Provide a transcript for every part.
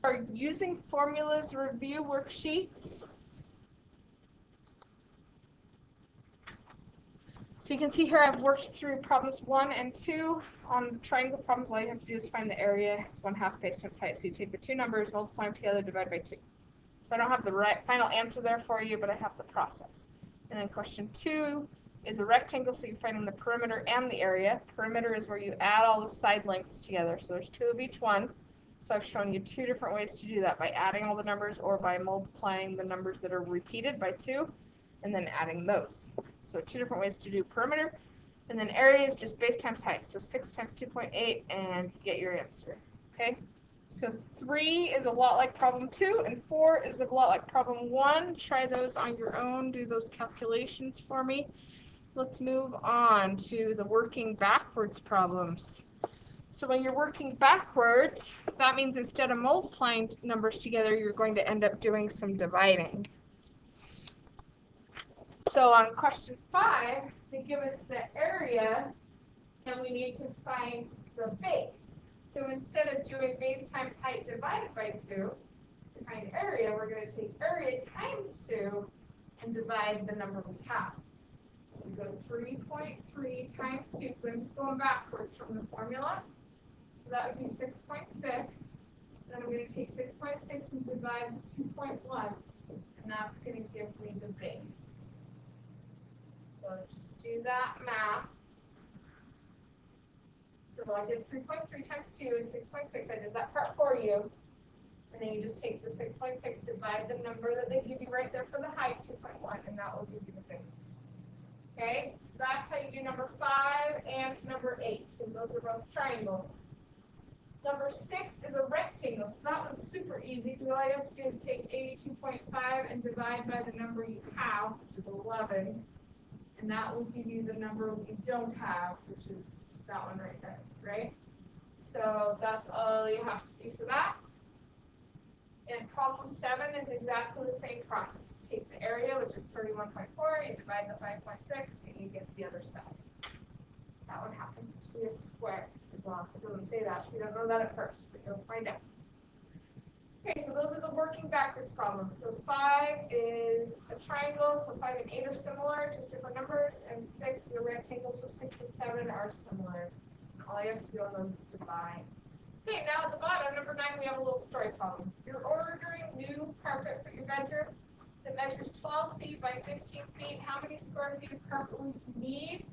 Are using formulas review worksheets. So you can see here I've worked through problems 1 and 2. On the triangle problems, all you have to do is find the area. It's 1/2 base times height. So you take the two numbers, multiply them together, divide by 2. So I don't have the right final answer there for you, but I have the process. And then question 2 is a rectangle, so you're finding the perimeter and the area. Perimeter is where you add all the side lengths together. So there's 2 of each one. So I've shown you 2 different ways to do that, by adding all the numbers or by multiplying the numbers that are repeated by 2 and then adding those. So 2 different ways to do perimeter. And then area is just base times height. So 6 times 2.8 and you get your answer. Okay? So 3 is a lot like problem 2 and 4 is a lot like problem 1. Try those on your own. Do those calculations for me. Let's move on to the working backwards problems. So when you're working backwards, that means instead of multiplying numbers together, you're going to end up doing some dividing. So on question 5, they give us the area, and we need to find the base. So instead of doing base times height divided by 2, to find area, we're going to take area times 2 and divide the number we have. We go 3.3 times 2, so I'm just going backwards from the formula. So that would be 6.6. Then I'm going to take 6.6 and divide 2.1, and that's going to give me the base. So just do that math. So I did 3.3 times 2 is 6.6. I did that part for you. And then you just take the 6.6, divide the number that they give you right there for the height, 2.1, and that will give you the base. Okay, so that's how you do number 5 and number 8, because those are both triangles. Number 6 is a rectangle, so that one's super easy, because all you have to do is take 82.5 and divide by the number you have, which is 11, and that will give you the number you don't have, which is that one right there, right? So that's all you have to do for that. And problem 7 is exactly the same process. You take the area, which is 31.4, you divide the 5.6, and you get the other side. That one happens to be a square as well. It doesn't say that, so you don't know that at first, but you'll find out. Okay, so those are the working backwards problems. So 5 is a triangle, so 5 and 8 are similar, just different numbers, and 6 is a rectangle, so 6 and 7 are similar. All you have to do on those is divide. Okay, now at the bottom, number 9, we have a little story problem. You're ordering new carpet for your bedroom that measures 12 feet by 15 feet. How many square feet of carpet would you need?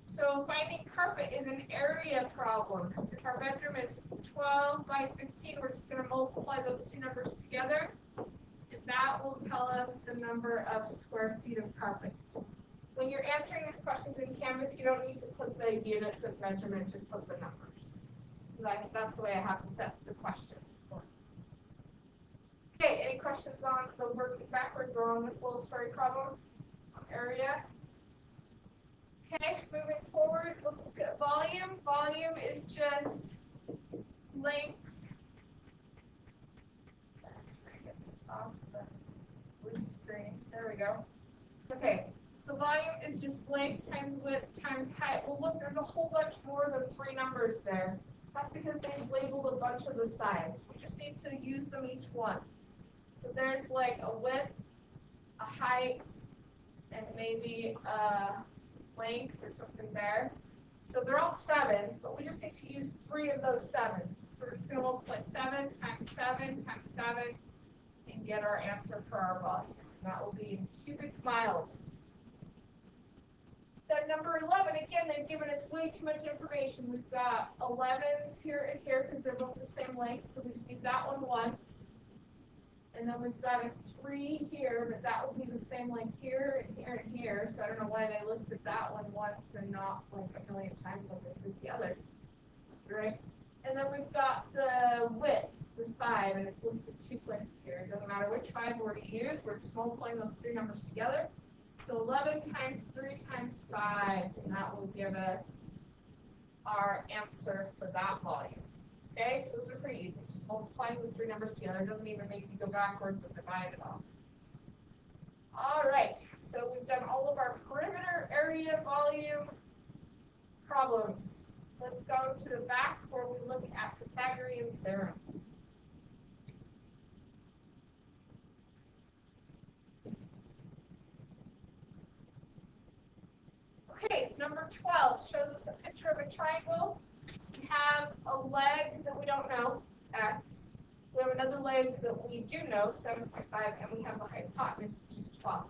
So finding carpet is an area problem. If our bedroom is 12 by 15, we're just going to multiply those two numbers together, and that will tell us the number of square feet of carpet. When you're answering these questions in Canvas, you don't need to put the units of measurement, just put the numbers. That's the way I have to set the questions. Okay, any questions on the working backwards or on this little story problem? Area? Okay, moving forward, let's look at volume. Volume is just length. Sorry, get this off the blue screen. There we go. Okay, so volume is just length times width times height. Well, look, there's a whole bunch more than 3 numbers there. That's because they've labeled a bunch of the sides. We just need to use them each once. So there's like a width, a height, and maybe a length or something there. So they're all 7s, but we just need to use 3 of those 7s. So we're just going to multiply 7 times 7 times 7 and get our answer for our volume. And that will be in cubic miles. Then number 11, again, they've given us way too much information. We've got 11s here and here because they're both the same length, so we just need that one once. And then we've got a 3 here, but that will be the same length here and here and here. So I don't know why they listed that one once and not like a million times like they did the other. Right? And then we've got the width with 5, and it's listed 2 places here. It doesn't matter which 5 we're to use. We're just multiplying those 3 numbers together. So 11 times 3 times 5, and that will give us our answer for that volume. Okay, so those are pretty easy. Just multiplying the 3 numbers together. It doesn't even make you go backwards and divide it all. All right, so we've done all of our perimeter, area, volume problems. Let's go to the back where we look at Pythagorean Theorem. number 12 shows us a picture of a triangle. We have a leg that we don't know, x. We have another leg that we do know, 7.5, and we have a hypotenuse, which is 12.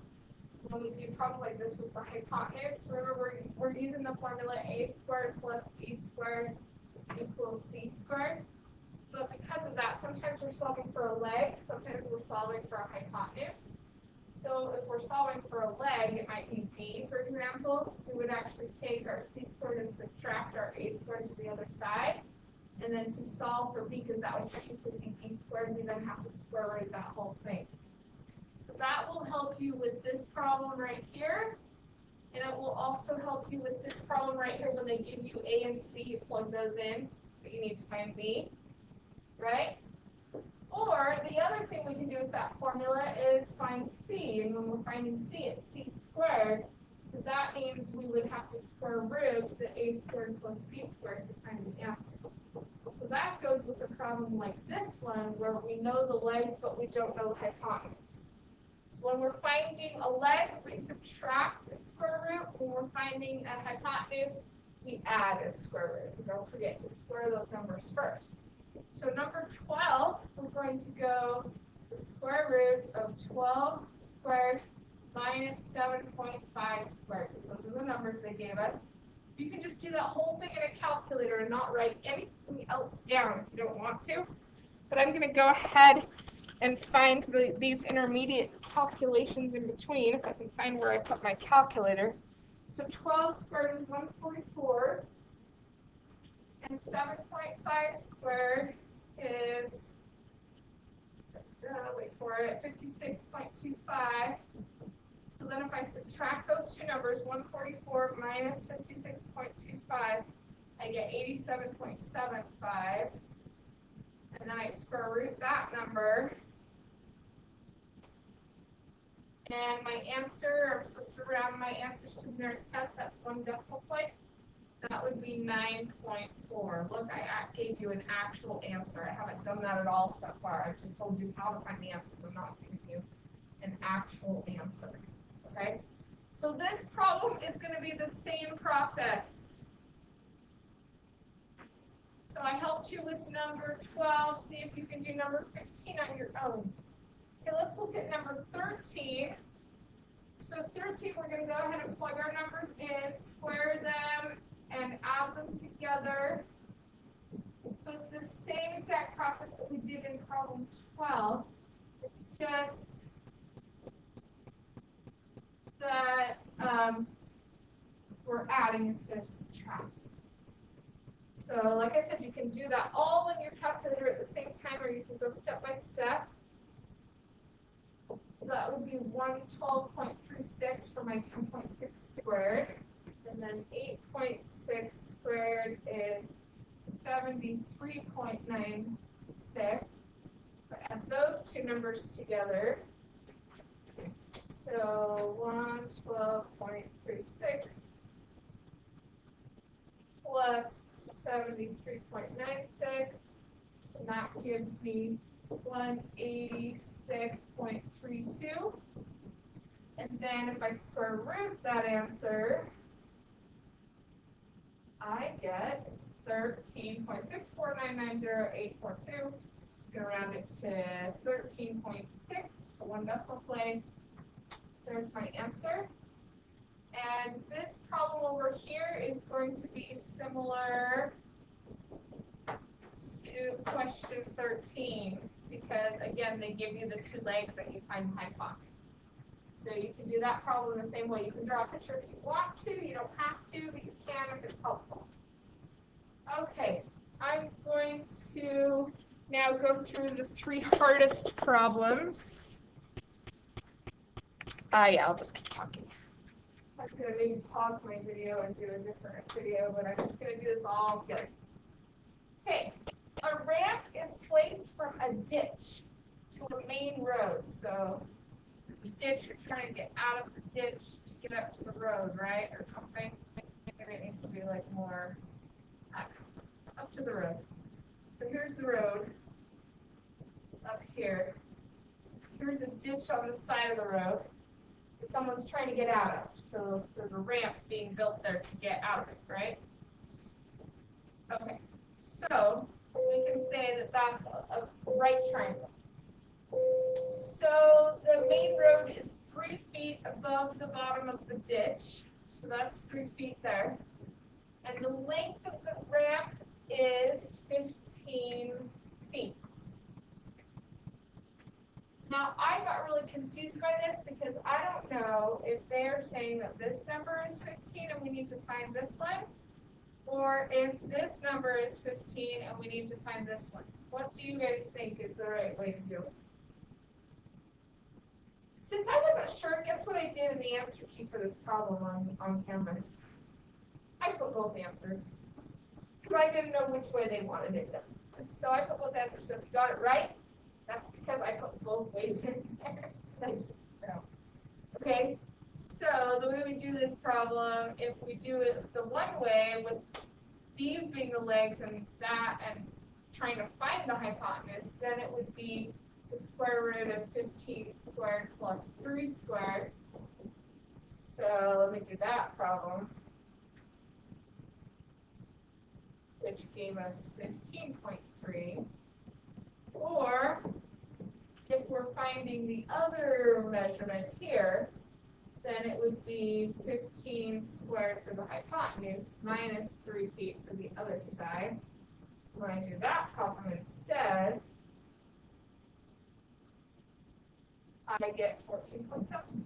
So when we do problems like this with the hypotenuse, remember we're using the formula a squared plus b squared equals c squared. But because of that, sometimes we're solving for a leg, sometimes we're solving for a hypotenuse. So if we're solving for a leg, it might be b, for example. We would actually take our c squared and subtract our a squared to the other side. And then to solve for b, because that would technically be b squared, we then have to square root that whole thing. So that will help you with this problem right here. And it will also help you with this problem right here when they give you a and c, you plug those in, but you need to find b, right? Or the other thing we can do with that formula is find c, and when we're finding c, it's c squared. So that means we would have to square root the a squared plus b squared to find the answer. So that goes with a problem like this one, where we know the legs, but we don't know the hypotenuse. So when we're finding a leg, we subtract its square root. When we're finding a hypotenuse, we add its square root. And don't forget to square those numbers first. So number 12, we're going to go the square root of 12 squared minus 7.5 squared. Those are the numbers they gave us. You can just do that whole thing in a calculator and not write anything else down if you don't want to. But I'm going to go ahead and find these intermediate calculations in between, if I can find where I put my calculator. So 12 squared is 144, and 7.5 squared is, wait for it, 56.25. So then if I subtract those two numbers, 144 minus 56.25, I get 87.75. And then I square root that number. And my answer, I'm supposed to round my answers to the nearest tenth, that's one decimal place. That would be 9.4. Look, I gave you an actual answer. I haven't done that at all so far. I've just told you how to find the answers. I'm not giving you an actual answer. Okay? So this problem is going to be the same process. So I helped you with number 12. See if you can do number 15 on your own. Okay, let's look at number 13. So 13, we're going to go ahead and plug our numbers in, square them, and add them together. So it's the same exact process that we did in problem 12. It's just that we're adding instead of subtracting. So like I said, you can do that all in your calculator at the same time, or you can go step by step. So that would be 112.36 for my 10.6 squared. And then 8.6 squared is 73.96. So add those two numbers together. So 112.36 plus 73.96, and that gives me 186.32. And then if I square root that answer, I get 13.64990.842. Just going to round it to 13.6 to one decimal place. There's my answer. And this problem over here is going to be similar to question 13, because again, they give you the two legs that you find the hypotenuse. So you can do that problem the same way. You can draw a picture if you want to. You don't have to, but you can if it's helpful. Okay, I'm going to now go through the three hardest problems. Yeah, I'll just keep talking. I was going to maybe pause my video and do a different video, but I'm just going to do this all together. Okay, a ramp is placed from a ditch to a main road. So the ditch, you're trying to get out of the ditch to get up to the road, right? Or something. Maybe it needs to be like more up to the road. So here's the road up here. Here's a ditch on the side of the road. that someone's trying to get out of. So there's a ramp being built there to get out of it, right? Okay, so we can say that that's a right triangle. So the main road is 3 feet above the bottom of the ditch. So that's 3 feet there. And the length of the ramp is 15 feet. Now, I got really confused by this because I don't know if they're saying that this number is 15 and we need to find this one, or if this number is 15 and we need to find this one. What do you guys think is the right way to do it? Since I wasn't sure, guess what I did in the answer key for this problem on Canvas? I put both answers because I didn't know which way they wanted it done. So I put both answers. So if you got it right, that's because I put both ways in there. I didn't know. Okay, so the way we do this problem, if we do it the one way with these being the legs and that and trying to find the hypotenuse, then it would be the square root of 15 squared plus 3 squared. So let me do that problem, which gave us 15.3. Or if we're finding the other measurement here, then it would be 15 squared for the hypotenuse minus 3 feet for the other side. When I do that problem instead, I get 14.7.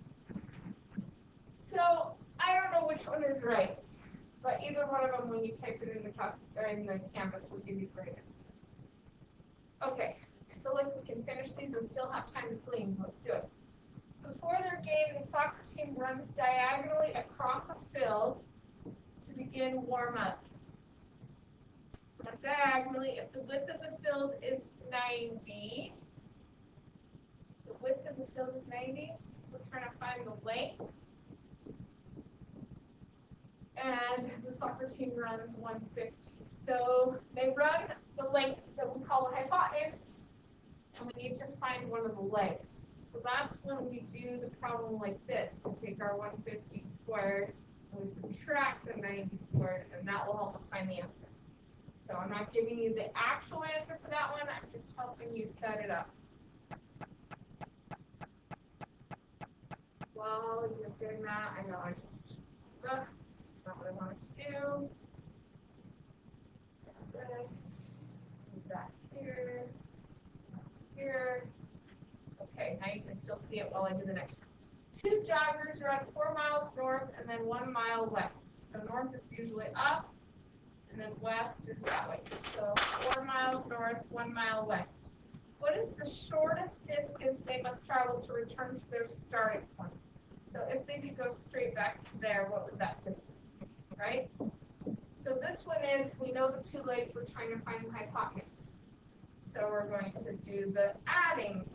So I don't know which one is right, but either one of them, when you type it in the Canvas, will give you the right answer. Okay, I feel like we can finish these and still have time to clean. Let's do it. Before their game, the soccer team runs diagonally across a field to begin warm up. Now, diagonally, if the width of the field is 90, the width of the field is 90, we're trying to find the length. And the soccer team runs 150. So they run the length that we call the hypotenuse, and we need to find one of the legs. So that's when we do the problem like this. We take our 150 squared, and we subtract the 90 squared, and that will help us find the answer. So I'm not giving you the actual answer for that one, I'm just helping you set it up. While you're doing that, I know I just it's not what I wanted to do. This, move that here, here. Okay, now you can still see it while I do the next one. 2 joggers run 4 miles north and then 1 mile west. So north is usually up, and then west is that way. So 4 miles north, 1 mile west. What is the shortest distance they must travel to return to their starting point? So if they could go straight back to there, what would that distance be, right? So this one is, we know the 2 legs, we're trying to find the hypotenuse. So we're going to do the adding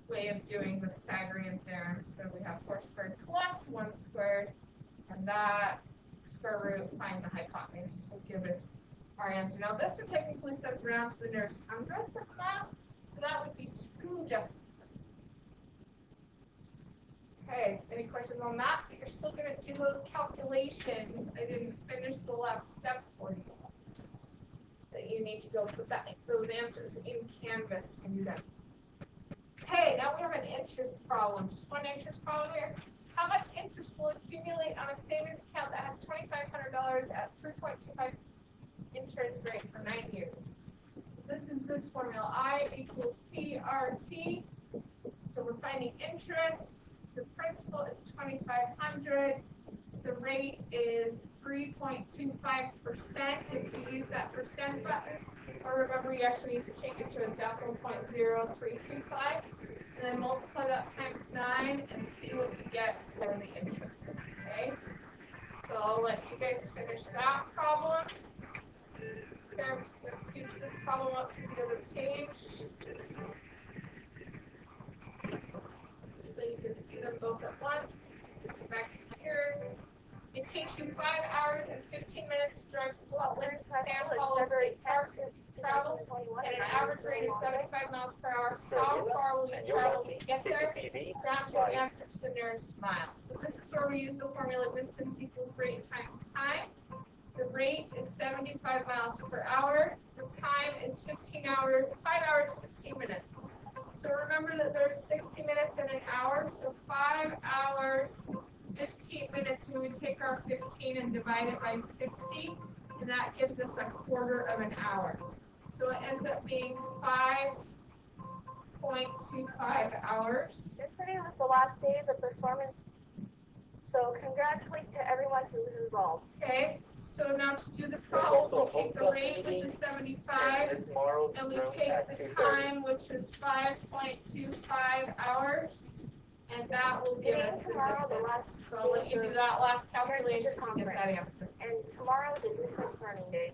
way of doing the Pythagorean theorem. So we have 4 squared plus 1 squared, and that square root, find the hypotenuse, will give us our answer. Now this one technically says round to the nearest hundredth of a mile, so that would be 2 decimal places. Okay, any questions on that? So you're still going to do those calculations. I didn't finish the last step for you. That you need to go put those answers in Canvas when you're done. Okay, now we have an interest problem. Just one interest problem here. How much interest will accumulate on a savings account that has $2,500 at 3.25 interest rate for 9 years? So this is this formula. I equals PRT. So we're finding interest. The principal is $2,500. The rate is 3.25% if you use that percent button. Or remember, you actually need to change it to a decimal point 0.0325. And then multiply that times 9 and see what you get for the interest. Okay? So I'll let you guys finish that problem. Okay, I'm just going to scooch this problem up to the other page. So you can see them both at once. Get back to here. It takes you 5 hours and 15 minutes to drive from Salt Lake to San Paulo State Park. Travel at an average rate of 7 75 miles per hour, how far will you travel to get there? Round your answer to the nearest mile. So this is where we use the formula distance equals rate times time. The rate is 75 miles per hour. The time is 5 hours, 15 minutes. So remember that there's 60 minutes in an hour, so 5 hours, 15 minutes, we would take our 15 and divide it by 60, and that gives us a quarter of an hour. So it ends up being 5.25 hours. Yesterday was the last day of the performance, so congratulations to everyone who was involved. Okay, so now to do the problem, we take the rate, which is 75, and we take the time, which is 5.25 hours, and that will give us the distance. So I'll let you do that last calculation to get that answer. And tomorrow is a distance learning day.